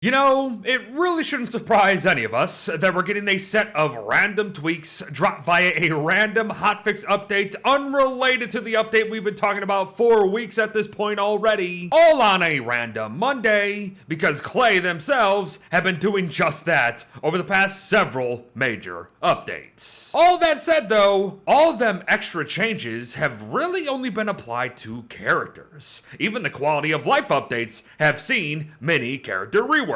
You know, it really shouldn't surprise any of us that we're getting a set of random tweaks dropped via a random hotfix update unrelated to the update we've been talking about for weeks at this point already, all on a random Monday, because Clay themselves have been doing just that over the past several major updates. All that said though, all them extra changes have really only been applied to characters. Even the quality of life updates have seen many character reworks.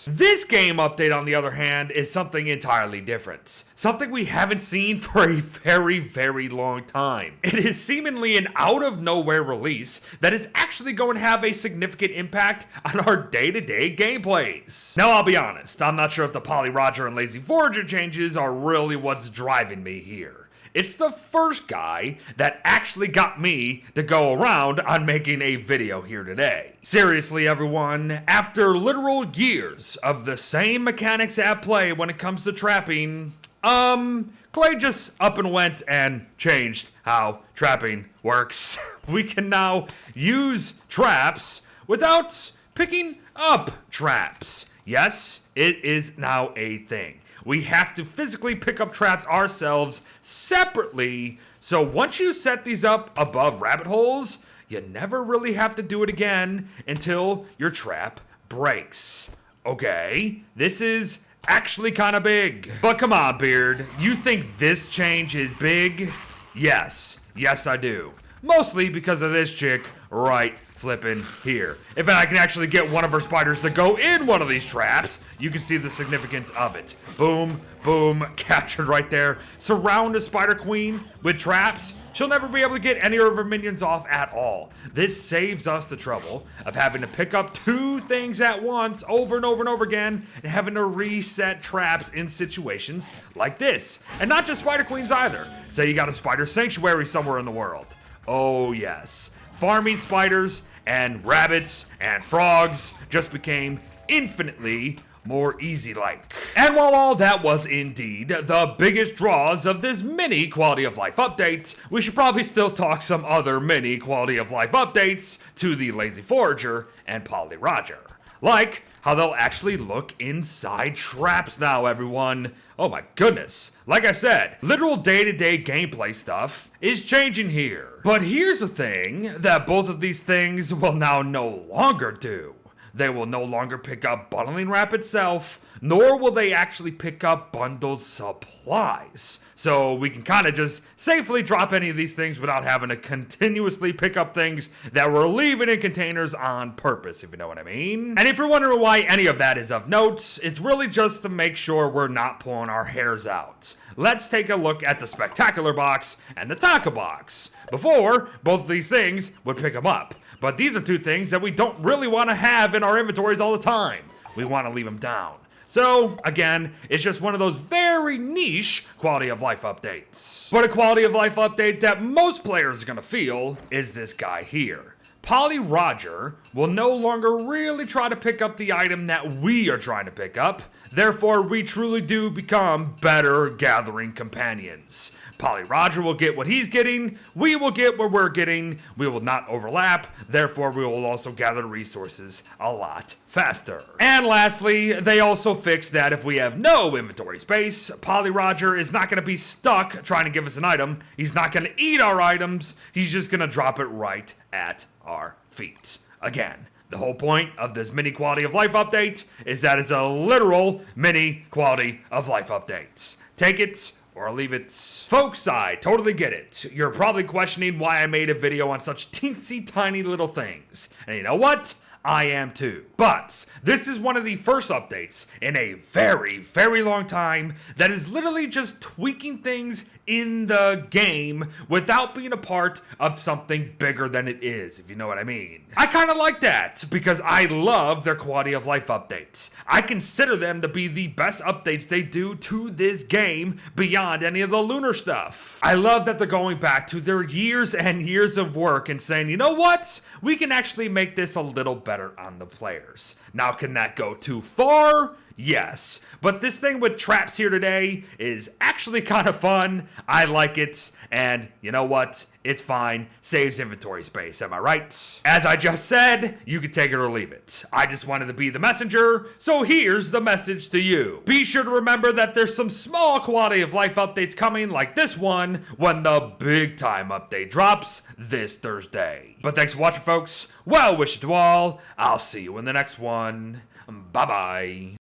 This game update, on the other hand, is something entirely different. Something we haven't seen for a very, very long time. It is seemingly an out-of-nowhere release that is actually going to have a significant impact on our day-to-day gameplays. Now, I'll be honest, I'm not sure if the Forager and Lazy Forager changes are really what's driving me here. It's the first guy that actually got me to go around on making a video here today. Seriously, everyone, after literal years of the same mechanics at play when it comes to trapping, Clay just up and went and changed how trapping works. We can now use traps without picking up traps. Yes, it is now a thing. We have to physically pick up traps ourselves separately, so once you set these up above rabbit holes, you never really have to do it again until your trap breaks. Okay, this is actually kind of big. But come on, Beard, you think this change is big? Yes, I do. Mostly because of this chick right flipping here. In fact, I can actually get one of her spiders to go in one of these traps. You can see the significance of it. Boom, boom, captured right there. Surround a spider queen with traps. She'll never be able to get any of her minions off at all. This saves us the trouble of having to pick up two things at once over and over and over again and having to reset traps in situations like this. And not just spider queens either. Say you got a spider sanctuary somewhere in the world. Oh yes, farming spiders and rabbits and frogs just became infinitely more easy-like. And while all that was indeed the biggest draws of this mini quality of life update, we should probably still talk some other mini quality of life updates to the Lazy Forager and Forager. Like how they'll actually look inside traps now, everyone. Oh my goodness. Like I said, literal day-to-day gameplay stuff is changing here. But here's the thing that both of these things will now no longer do. They will no longer pick up bundling wrap itself, nor will they actually pick up bundled supplies. So we can kind of just safely drop any of these things without having to continuously pick up things that we're leaving in containers on purpose, if you know what I mean. And if you're wondering why any of that is of note, it's really just to make sure we're not pulling our hairs out. Let's take a look at the Spectacular box and the Taka box. Before, both of these things would pick them up. But these are two things that we don't really want to have in our inventories all the time. We want to leave them down. So, again, it's just one of those very niche quality of life updates. But a quality of life update that most players are going to feel is this guy here. Forager will no longer really try to pick up the item that we are trying to pick up. Therefore, we truly do become better gathering companions. Forager will get what he's getting, we will get what we're getting, we will not overlap, therefore we will also gather resources a lot faster. And lastly, they also fixed that if we have no inventory space, Forager is not going to be stuck trying to give us an item, he's not going to eat our items, he's just going to drop it right at our feet. Again, the whole point of this mini quality of life update is that it's a literal mini quality of life update. Take it or leave it. Folks, I totally get it. You're probably questioning why I made a video on such teensy tiny little things. And you know what? I am too. But this is one of the first updates in a very, very long time that is literally just tweaking things in the game without being a part of something bigger than it is, if you know what I mean. I kind of like that because I love their quality of life updates. I consider them to be the best updates they do to this game beyond any of the lunar stuff. I love that they're going back to their years and years of work and saying, you know what? We can actually make this a little better on the players. Now, can that go too far? Yes. But this thing with traps here today is actually kind of fun. I like it. And you know what? It's fine. Saves inventory space, am I right? As I just said, you can take it or leave it. I just wanted to be the messenger, so here's the message to you. Be sure to remember that there's some small quality of life updates coming like this one when the big time update drops this Thursday. But thanks for watching, folks. Well wishes to all. I'll see you in the next one. Bye-bye.